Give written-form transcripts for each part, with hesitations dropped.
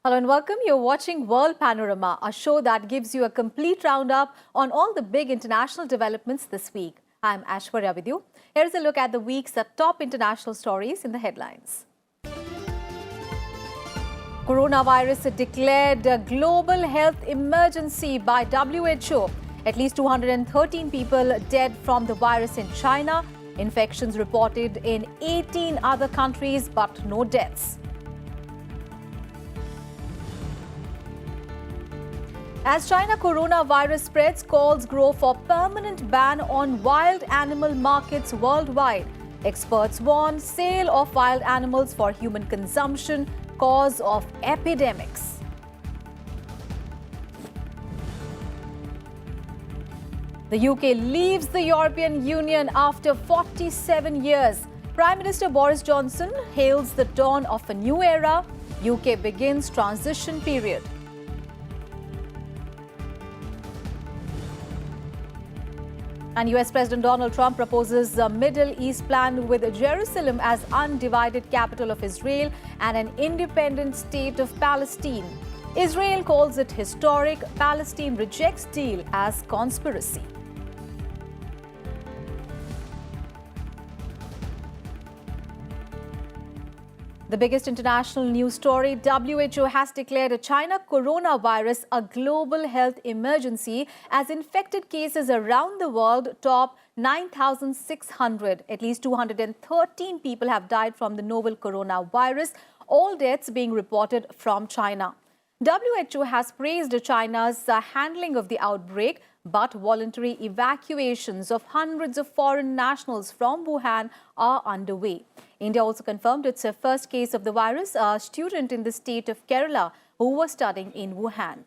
Hello and welcome. You're watching World Panorama, a show that gives you a complete roundup on all the big international developments this week. I'm Aishwarya with you. Here's a look at the week's top international stories in the headlines. Coronavirus declared a global health emergency by WHO. At least 213 people dead from the virus in China. Infections reported in 18 other countries, but no deaths. As China coronavirus spreads, calls grow for permanent ban on wild animal markets worldwide. Experts warn sale of wild animals for human consumption, cause of epidemics. The UK leaves the European Union after 47 years. Prime Minister Boris Johnson hails the dawn of a new era. UK begins transition period. And US President Donald Trump proposes a Middle East plan with Jerusalem as undivided capital of Israel and an independent state of Palestine. Israel calls it historic. Palestine rejects deal as conspiracy. The biggest international news story, WHO has declared China coronavirus a global health emergency as infected cases around the world top 9,600. At least 213 people have died from the novel coronavirus, all deaths being reported from China. WHO has praised China's handling of the outbreak, but voluntary evacuations of hundreds of foreign nationals from Wuhan are underway. India also confirmed its first case of the virus, a student in the state of Kerala who was studying in Wuhan.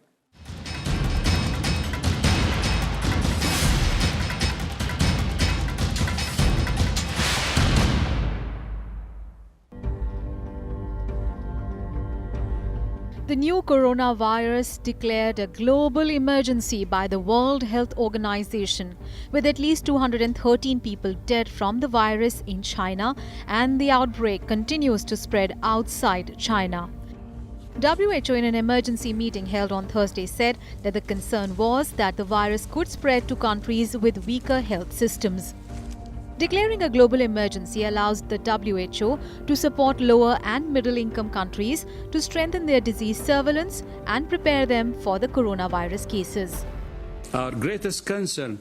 The new coronavirus declared a global emergency by the World Health Organization, with at least 213 people dead from the virus in China, and the outbreak continues to spread outside China. WHO in an emergency meeting held on Thursday said that the concern was that the virus could spread to countries with weaker health systems. Declaring a global emergency allows the WHO to support lower and middle-income countries to strengthen their disease surveillance and prepare them for the coronavirus cases. Our greatest concern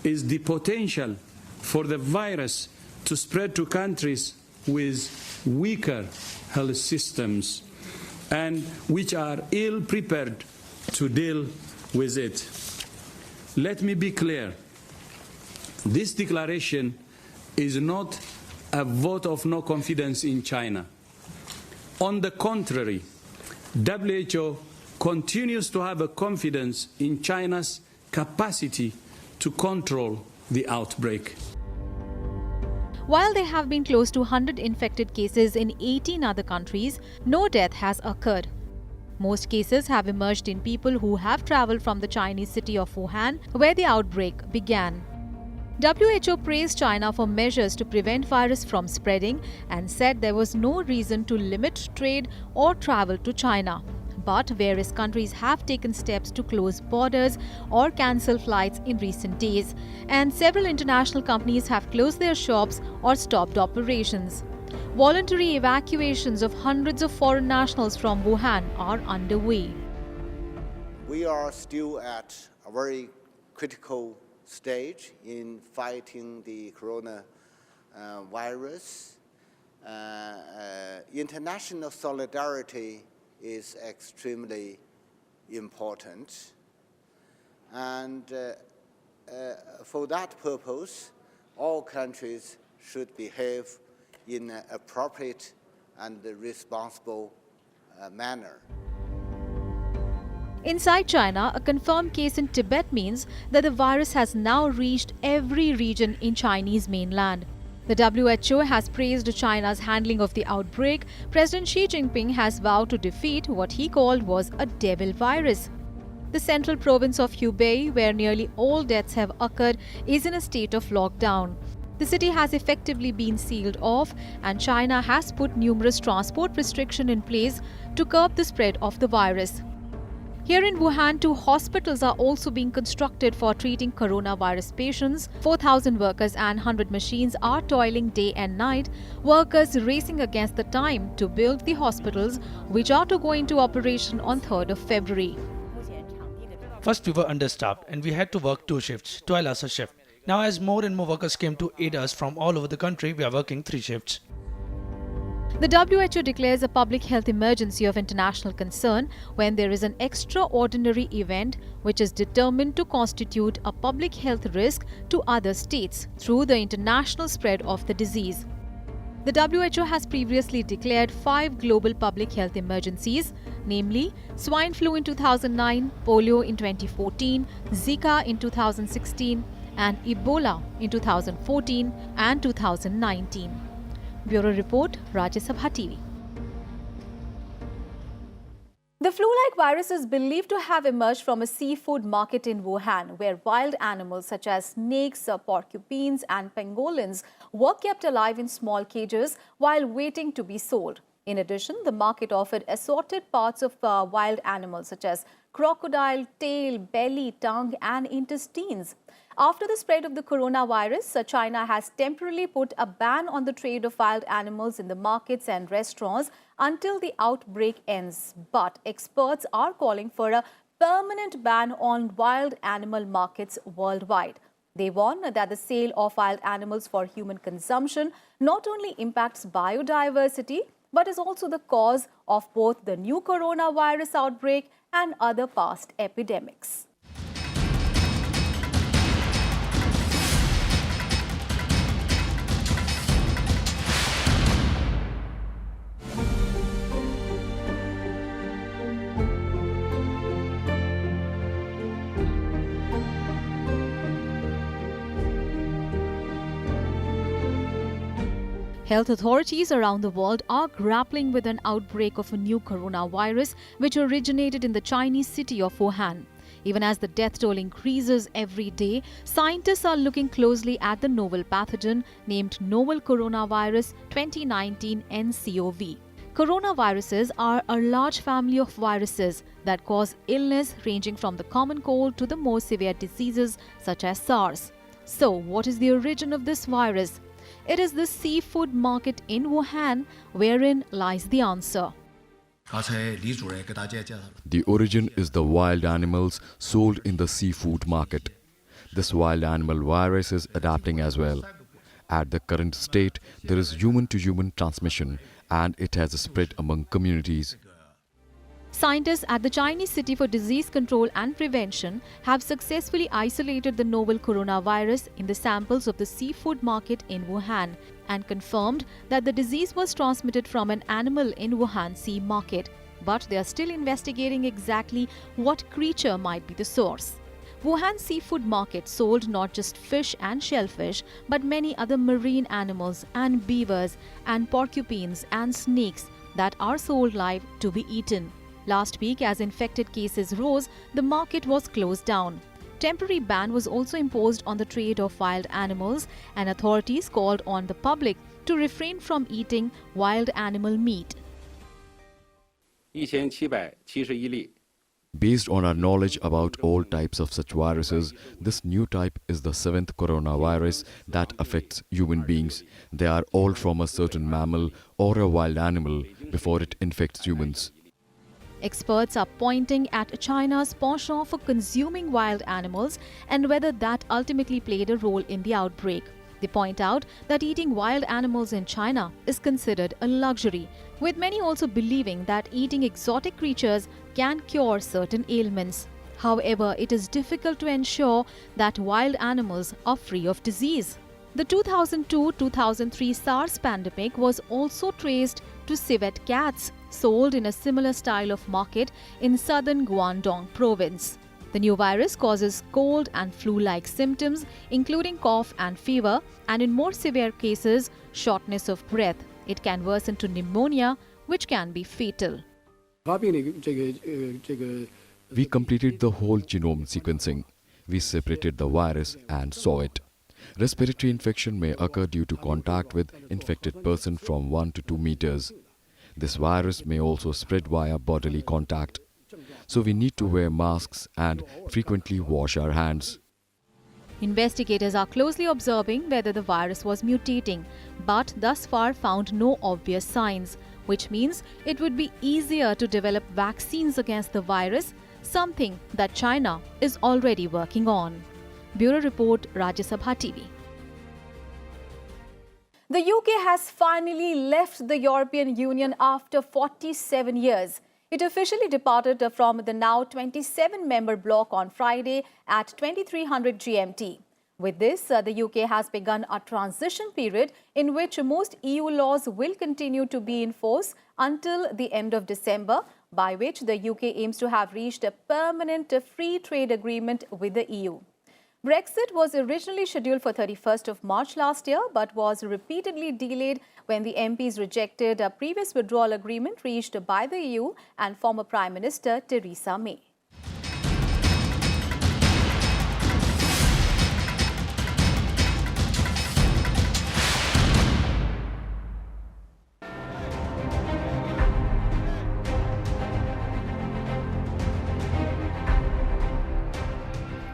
is the potential for the virus to spread to countries with weaker health systems and which are ill-prepared to deal with it. Let me be clear. This declaration is not a vote of no confidence in China. On the contrary, WHO continues to have a confidence in China's capacity to control the outbreak. While there have been close to 100 infected cases in 18 other countries, no death has occurred. Most cases have emerged in people who have traveled from the Chinese city of Wuhan, where the outbreak began. WHO praised China for measures to prevent virus from spreading and said there was no reason to limit trade or travel to China. But various countries have taken steps to close borders or cancel flights in recent days, and several international companies have closed their shops or stopped operations. Voluntary evacuations of hundreds of foreign nationals from Wuhan are underway. We are still at a very critical stage in fighting the coronavirus. International solidarity is extremely important, and for that purpose, all countries should behave in an appropriate and responsible manner. Inside China, a confirmed case in Tibet means that the virus has now reached every region in Chinese mainland. The WHO has praised China's handling of the outbreak. President Xi Jinping has vowed to defeat what he called was a devil virus. The central province of Hubei, where nearly all deaths have occurred, is in a state of lockdown. The city has effectively been sealed off, and China has put numerous transport restrictions in place to curb the spread of the virus. Here in Wuhan, 2 hospitals are also being constructed for treating coronavirus patients. 4,000 workers and 100 machines are toiling day and night, workers racing against the time to build the hospitals, which are to go into operation on 3rd of February. First, we were understaffed and we had to work 2 shifts, 12 hours a shift. Now, as more and more workers came to aid us from all over the country, we are working 3 shifts. The WHO declares a public health emergency of international concern when there is an extraordinary event which is determined to constitute a public health risk to other states through the international spread of the disease. The WHO has previously declared 5 global public health emergencies, namely swine flu in 2009, polio in 2014, Zika in 2016, and Ebola in 2014 and 2019. Bureau Report, Rajya Sabha TV. The flu-like virus is believed to have emerged from a seafood market in Wuhan, where wild animals such as snakes, porcupines and pangolins were kept alive in small cages while waiting to be sold. In addition, the market offered assorted parts of wild animals such as crocodile, tail, belly, tongue and intestines. After the spread of the coronavirus, China has temporarily put a ban on the trade of wild animals in the markets and restaurants until the outbreak ends. But experts are calling for a permanent ban on wild animal markets worldwide. They warn that the sale of wild animals for human consumption not only impacts biodiversity, but is also the cause of both the new coronavirus outbreak and other past epidemics. Health authorities around the world are grappling with an outbreak of a new coronavirus which originated in the Chinese city of Wuhan. Even as the death toll increases every day, scientists are looking closely at the novel pathogen named Novel Coronavirus 2019 nCoV. Coronaviruses are a large family of viruses that cause illness ranging from the common cold to the more severe diseases such as SARS. So, what is the origin of this virus? It is the seafood market in Wuhan wherein lies the answer. The origin is the wild animals sold in the seafood market. This wild animal virus is adapting as well. At the current state, there is human-to-human transmission and it has spread among communities. Scientists at the Chinese City for Disease Control and Prevention have successfully isolated the novel coronavirus in the samples of the seafood market in Wuhan and confirmed that the disease was transmitted from an animal in Wuhan sea market. But they are still investigating exactly what creature might be the source. Wuhan seafood market sold not just fish and shellfish, but many other marine animals and beavers and porcupines and snakes that are sold live to be eaten. Last week, as infected cases rose, the market was closed down. Temporary ban was also imposed on the trade of wild animals, and authorities called on the public to refrain from eating wild animal meat. 1771例 Based on our knowledge about all types of such viruses, this new type is the 7th coronavirus that affects human beings. They are all from a certain mammal or a wild animal before it infects humans. Experts are pointing at China's penchant for consuming wild animals and whether that ultimately played a role in the outbreak. They point out that eating wild animals in China is considered a luxury, with many also believing that eating exotic creatures can cure certain ailments. However, it is difficult to ensure that wild animals are free of disease. The 2002-2003 SARS pandemic was also traced to civet cats sold in a similar style of market in southern Guangdong province. The new virus causes cold and flu-like symptoms, including cough and fever, and in more severe cases, shortness of breath. It can worsen to pneumonia, which can be fatal. We completed the whole genome sequencing. We separated the virus and saw it. Respiratory infection may occur due to contact with infected person from 1 to 2 meters. This virus may also spread via bodily contact. So we need to wear masks and frequently wash our hands. Investigators are closely observing whether the virus was mutating, but thus far found no obvious signs, which means it would be easier to develop vaccines against the virus, something that China is already working on. Bureau Report, Rajya Sabha TV. The UK has finally left the European Union after 47 years. It officially departed from the now 27-member bloc on Friday at 2300 GMT. With this, the UK has begun a transition period in which most EU laws will continue to be in force until the end of December, by which the UK aims to have reached a permanent free trade agreement with the EU. Brexit was originally scheduled for 31st of March last year, but was repeatedly delayed when the MPs rejected a previous withdrawal agreement reached by the EU and former Prime Minister Theresa May.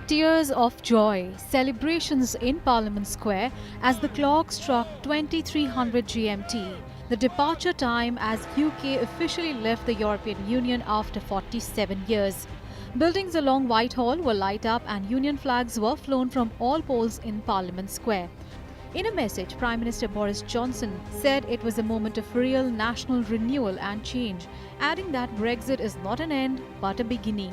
Tears of joy, celebrations in Parliament Square as the clock struck 2300 GMT, the departure time as UK officially left the European Union after 47 years. Buildings along Whitehall were lit up and Union flags were flown from all poles in Parliament Square. In a message, Prime Minister Boris Johnson said it was a moment of real national renewal and change, adding that Brexit is not an end but a beginning.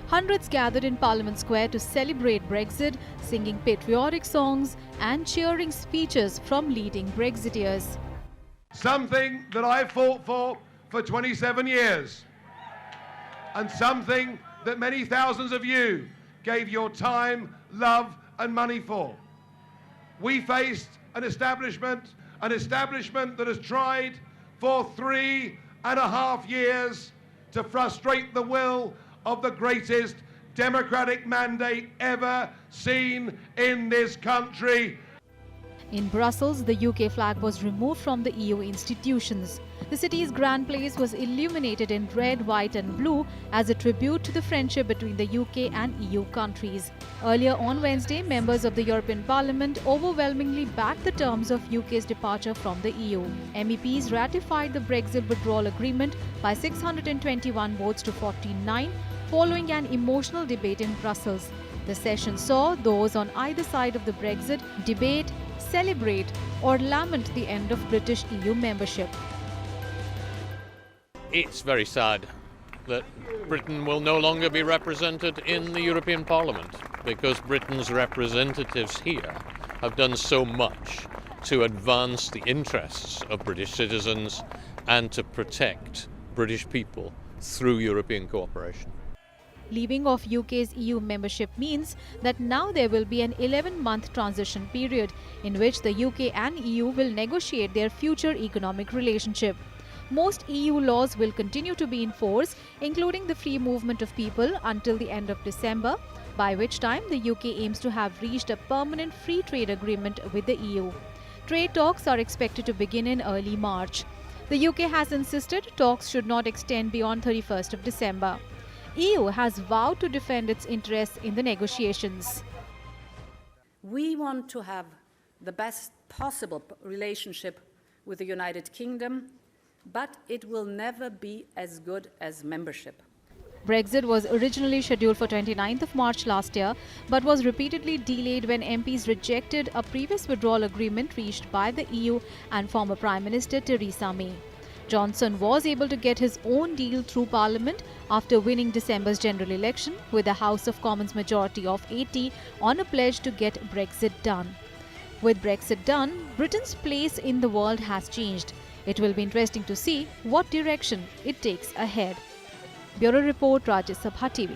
Hundreds gathered in Parliament Square to celebrate Brexit, singing patriotic songs and cheering speeches from leading Brexiteers. Something that I fought for 27 years, and something that many thousands of you gave your time, love and money for. We faced an establishment that has tried for 3.5 years to frustrate the will of the greatest democratic mandate ever seen in this country. In Brussels, the UK flag was removed from the EU institutions. The city's Grand Place was illuminated in red, white and blue as a tribute to the friendship between the UK and EU countries. Earlier on Wednesday, members of the European Parliament overwhelmingly backed the terms of UK's departure from the EU. MEPs ratified the Brexit withdrawal agreement by 621 votes to 49, following an emotional debate in Brussels. The session saw those on either side of the Brexit debate, celebrate or lament the end of British EU membership. It's very sad that Britain will no longer be represented in the European Parliament, because Britain's representatives here have done so much to advance the interests of British citizens and to protect British people through European cooperation. Leaving of UK's EU membership means that now there will be an 11-month transition period in which the UK and EU will negotiate their future economic relationship. Most EU laws will continue to be in force, including the free movement of people until the end of December, by which time the UK aims to have reached a permanent free trade agreement with the EU. Trade talks are expected to begin in early March. The UK has insisted talks should not extend beyond 31st of December. EU has vowed to defend its interests in the negotiations. We want to have the best possible relationship with the United Kingdom, but it will never be as good as membership. Brexit was originally scheduled for 29th of March last year, but was repeatedly delayed when MPs rejected a previous withdrawal agreement reached by the EU and former Prime Minister Theresa May. Johnson was able to get his own deal through Parliament after winning December's general election with a House of Commons majority of 80 on a pledge to get Brexit done. With Brexit done, Britain's place in the world has changed. It will be interesting to see what direction it takes ahead. Bureau Report, Rajya Sabha TV.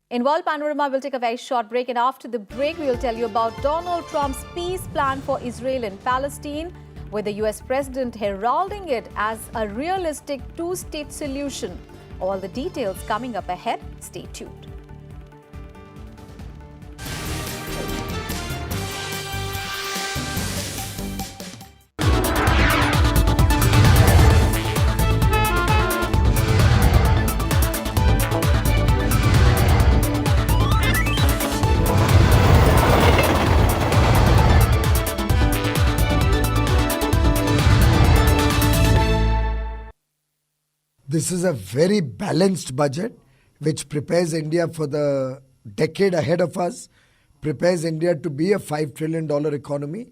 In World Panorama, we'll take a very short break, and after the break, we will tell you about Donald Trump's peace plan for Israel and Palestine, with the US President heralding it as a realistic two-state solution. All the details coming up ahead. Stay tuned. This is a very balanced budget which prepares India for the decade ahead of us, prepares India to be a $5 trillion economy,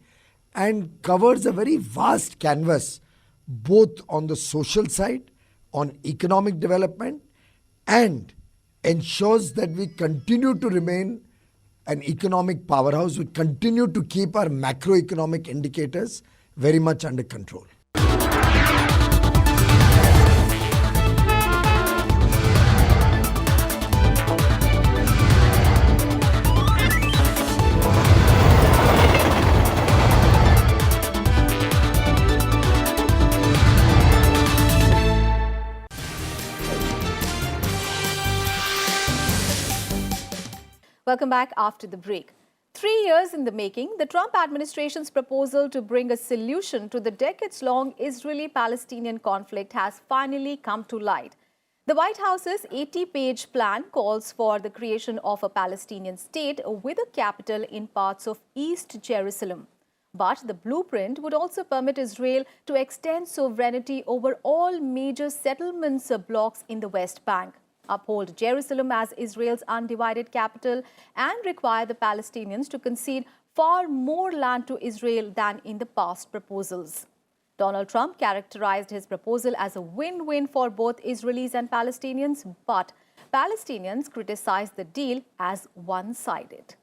and covers a very vast canvas both on the social side, on economic development, and ensures that we continue to remain an economic powerhouse. We continue to keep our macroeconomic indicators very much under control. Welcome back after the break. 3 years in the making, the Trump administration's proposal to bring a solution to the decades-long Israeli-Palestinian conflict has finally come to light. The White House's 80-page plan calls for the creation of a Palestinian state with a capital in parts of East Jerusalem. But the blueprint would also permit Israel to extend sovereignty over all major settlements blocks in the West Bank, uphold Jerusalem as Israel's undivided capital, and require the Palestinians to concede far more land to Israel than in the past proposals. Donald Trump characterized his proposal as a win-win for both Israelis and Palestinians, but Palestinians criticized the deal as one-sided.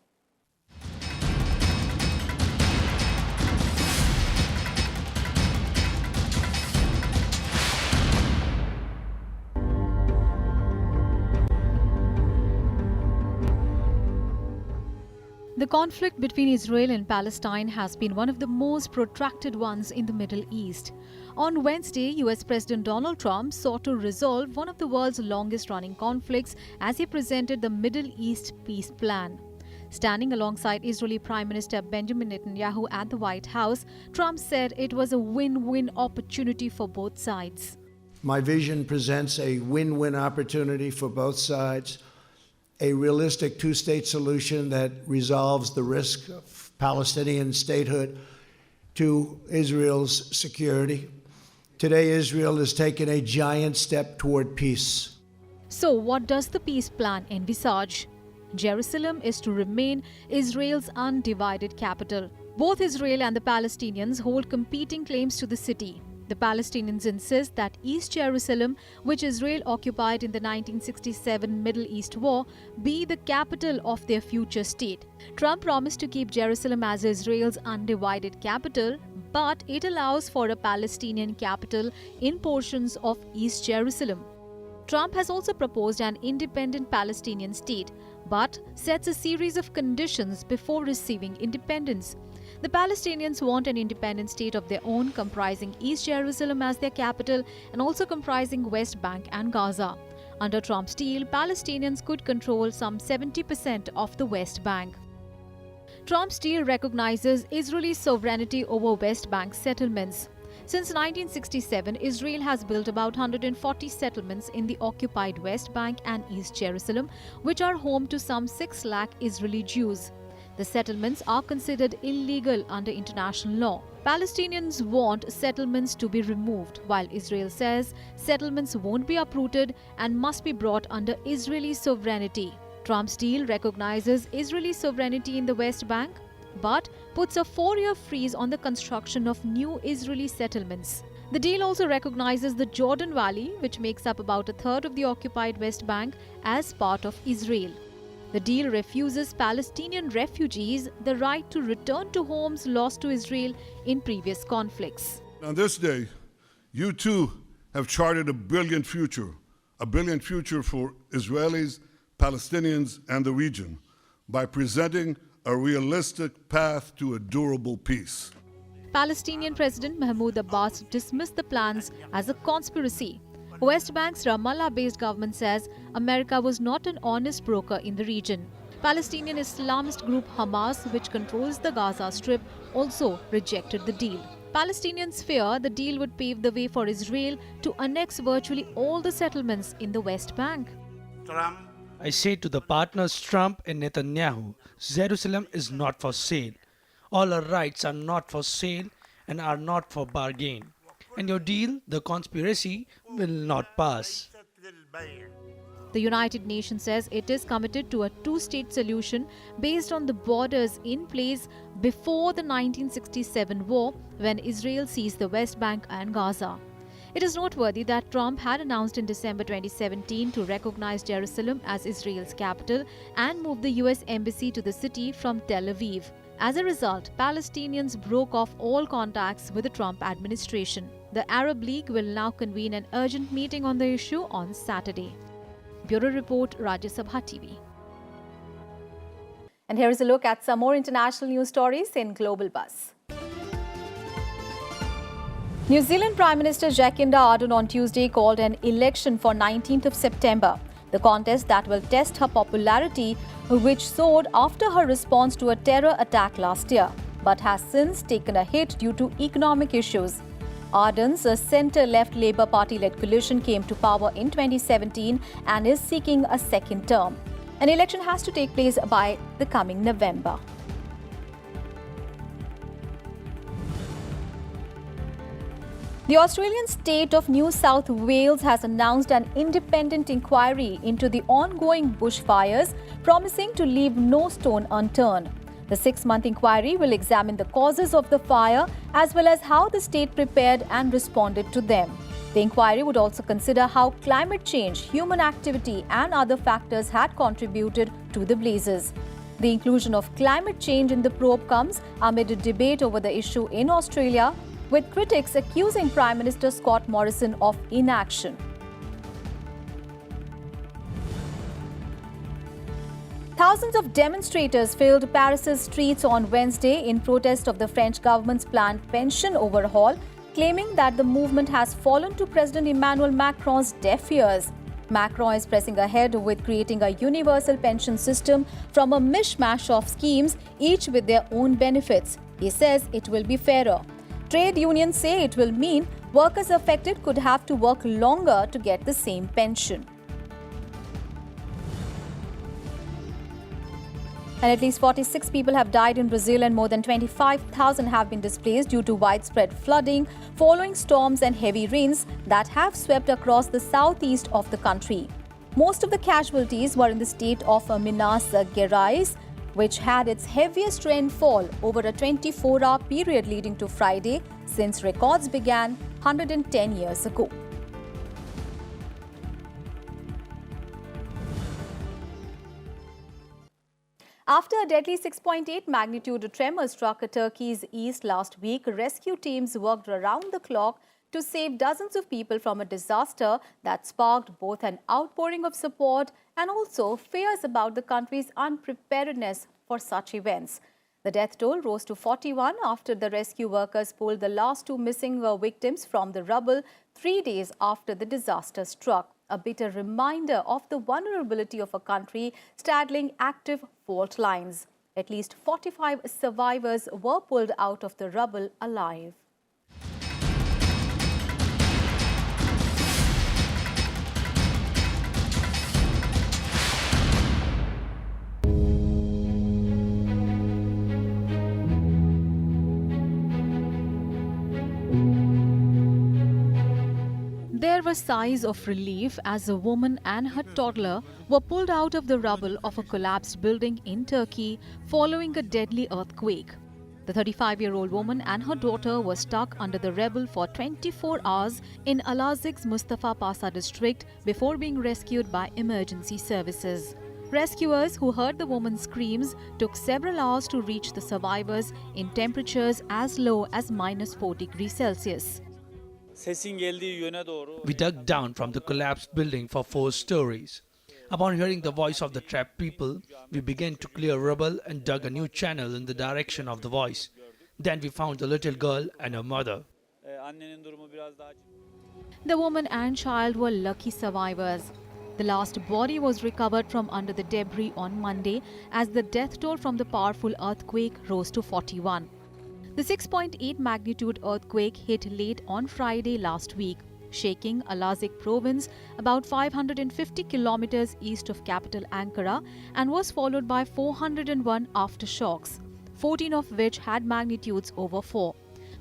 The conflict between Israel and Palestine has been one of the most protracted ones in the Middle East. On Wednesday, US President Donald Trump sought to resolve one of the world's longest-running conflicts as he presented the Middle East Peace Plan. Standing alongside Israeli Prime Minister Benjamin Netanyahu at the White House, Trump said it was a win-win opportunity for both sides. My vision presents a win-win opportunity for both sides, a realistic two-state solution that resolves the risk of Palestinian statehood to Israel's security. Today, Israel has taken a giant step toward peace. So, what does the peace plan envisage? Jerusalem is to remain Israel's undivided capital. Both Israel and the Palestinians hold competing claims to the city. The Palestinians insist that East Jerusalem, which Israel occupied in the 1967 Middle East War, be the capital of their future state. Trump promised to keep Jerusalem as Israel's undivided capital, but it allows for a Palestinian capital in portions of East Jerusalem. Trump has also proposed an independent Palestinian state, but sets a series of conditions before receiving independence. The Palestinians want an independent state of their own, comprising East Jerusalem as their capital and also comprising West Bank and Gaza. Under Trump's deal, Palestinians could control some 70% of the West Bank. Trump's deal recognizes Israeli sovereignty over West Bank settlements. Since 1967, Israel has built about 140 settlements in the occupied West Bank and East Jerusalem, which are home to some 6 lakh Israeli Jews. The settlements are considered illegal under international law. Palestinians want settlements to be removed, while Israel says settlements won't be uprooted and must be brought under Israeli sovereignty. Trump's deal recognizes Israeli sovereignty in the West Bank, but puts a 4-year freeze on the construction of new Israeli settlements. The deal also recognizes the Jordan Valley, which makes up about a third of the occupied West Bank, as part of Israel. The deal refuses Palestinian refugees the right to return to homes lost to Israel in previous conflicts. On this day, you too have charted a brilliant future for Israelis, Palestinians, and the region by presenting a realistic path to a durable peace. Palestinian President Mahmoud Abbas dismissed the plans as a conspiracy. West Bank's Ramallah-based government says America was not an honest broker in the region. Palestinian Islamist group Hamas, which controls the Gaza Strip, also rejected the deal. Palestinians fear the deal would pave the way for Israel to annex virtually all the settlements in the West Bank. I say to the partners Trump and Netanyahu, Jerusalem is not for sale. All our rights are not for sale and are not for bargain. and your deal, the conspiracy, will not pass. The United Nations says it is committed to a two-state solution based on the borders in place before the 1967 war, when Israel seized the West Bank and Gaza. It is noteworthy that Trump had announced in December 2017 to recognize Jerusalem as Israel's capital and move the US embassy to the city from Tel Aviv. As a result, Palestinians broke off all contacts with the Trump administration. The Arab League will now convene an urgent meeting on the issue on Saturday. Bureau Report, Rajya Sabha TV. And here is a look at some more international news stories in Global Buzz. New Zealand Prime Minister Jacinda Ardern on Tuesday called an election for 19th of September, the contest that will test her popularity, which soared after her response to a terror attack last year, but has since taken a hit due to economic issues. Ardern's centre-left Labour Party-led coalition came to power in 2017 and is seeking a second term. An election has to take place by the coming November. The Australian state of New South Wales has announced an independent inquiry into the ongoing bushfires, promising to leave no stone unturned. The 6-month inquiry will examine the causes of the fire as well as how the state prepared and responded to them. The inquiry would also consider how climate change, human activity and other factors had contributed to the blazes. The inclusion of climate change in the probe comes amid a debate over the issue in Australia, with critics accusing Prime Minister Scott Morrison of inaction. Thousands of demonstrators filled Paris's streets on Wednesday in protest of the French government's planned pension overhaul, claiming that the movement has fallen to President Emmanuel Macron's deaf ears. Macron is pressing ahead with creating a universal pension system from a mishmash of schemes, each with their own benefits. He says it will be fairer. Trade unions say it will mean workers affected could have to work longer to get the same pension. And at least 46 people have died in Brazil and more than 25,000 have been displaced due to widespread flooding following storms and heavy rains that have swept across the southeast of the country. Most of the casualties were in the state of Minas Gerais, which had its heaviest rainfall over a 24-hour period leading to Friday since records began 110 years ago. After a deadly 6.8 magnitude tremor struck Turkey's east last week, rescue teams worked around the clock to save dozens of people from a disaster that sparked both an outpouring of support and also fears about the country's unpreparedness for such events. The death toll rose to 41 after the rescue workers pulled the last 2 missing victims from the rubble 3 days after the disaster struck. A bitter reminder of the vulnerability of a country straddling active fault lines. At least 45 survivors were pulled out of the rubble alive. There were sighs of relief as a woman and her toddler were pulled out of the rubble of a collapsed building in Turkey following a deadly earthquake. The 35-year-old woman and her daughter were stuck under the rubble for 24 hours in Elazığ's Mustafa Pasha district before being rescued by emergency services. Rescuers who heard the woman's screams took several hours to reach the survivors in temperatures as low as -4 degrees Celsius. We dug down from the collapsed building for 4 stories. Upon hearing the voice of the trapped people, we began to clear rubble and dug a new channel in the direction of the voice. Then we found the little girl and her mother. The woman and child were lucky survivors. The last body was recovered from under the debris on Monday as the death toll from the powerful earthquake rose to 41. The 6.8 magnitude earthquake hit late on Friday last week, shaking Elazığ province about 550 kilometers east of capital Ankara, and was followed by 401 aftershocks, 14 of which had magnitudes over 4.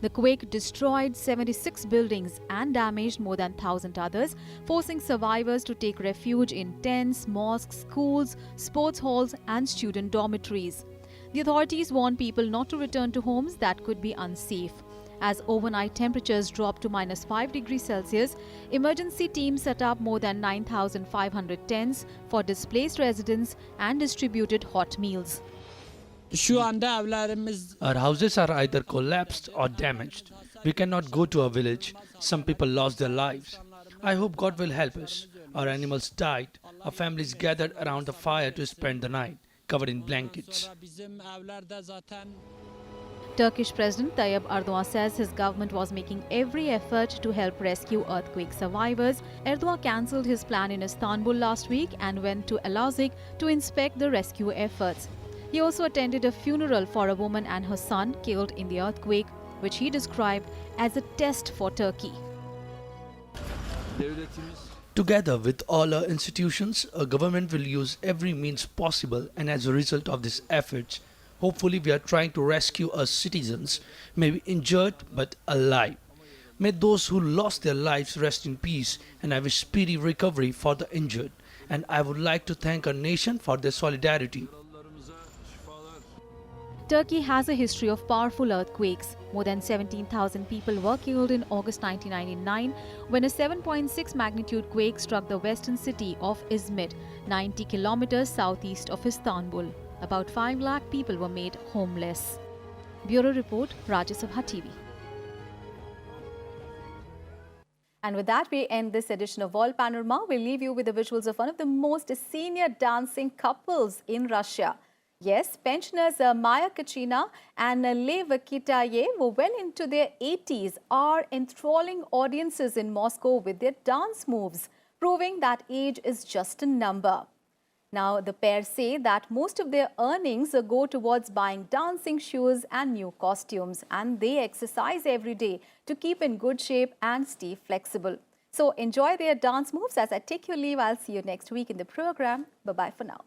The quake destroyed 76 buildings and damaged more than 1,000 others, forcing survivors to take refuge in tents, mosques, schools, sports halls, and student dormitories. The authorities warn people not to return to homes that could be unsafe. As overnight temperatures dropped to -5 degrees Celsius, emergency teams set up more than 9,500 tents for displaced residents and distributed hot meals. Our houses are either collapsed or damaged. We cannot go to our village. Some people lost their lives. I hope God will help us. Our animals died. Our families gathered around the fire to spend the night, covered in blankets. Turkish President Tayyip Erdogan says his government was making every effort to help rescue earthquake survivors. Erdogan cancelled his plan in Istanbul last week and went to Elazığ to inspect the rescue efforts. He also attended a funeral for a woman and her son killed in the earthquake, which he described as a test for Turkey. Together with all our institutions, our government will use every means possible, and as a result of these efforts, hopefully we are trying to rescue our citizens, maybe injured but alive. May those who lost their lives rest in peace, and I wish speedy recovery for the injured. And I would like to thank our nation for their solidarity. Turkey has a history of powerful earthquakes. More than 17,000 people were killed in August 1999 when a 7.6 magnitude quake struck the western city of Izmit, 90 kilometers southeast of Istanbul. About 5 lakh people were made homeless. Bureau Report, Rajya Sabha TV. And with that, we end this edition of World Panorama. We'll leave you with the visuals of one of the most senior dancing couples in Russia. Yes, pensioners Maya Kachina and Lev Kitayev, who well into their 80s, are enthralling audiences in Moscow with their dance moves, proving that age is just a number. Now, the pair say that most of their earnings go towards buying dancing shoes and new costumes, and they exercise every day to keep in good shape and stay flexible. So enjoy their dance moves. As I take your leave, I'll see you next week in the program. Bye-bye for now.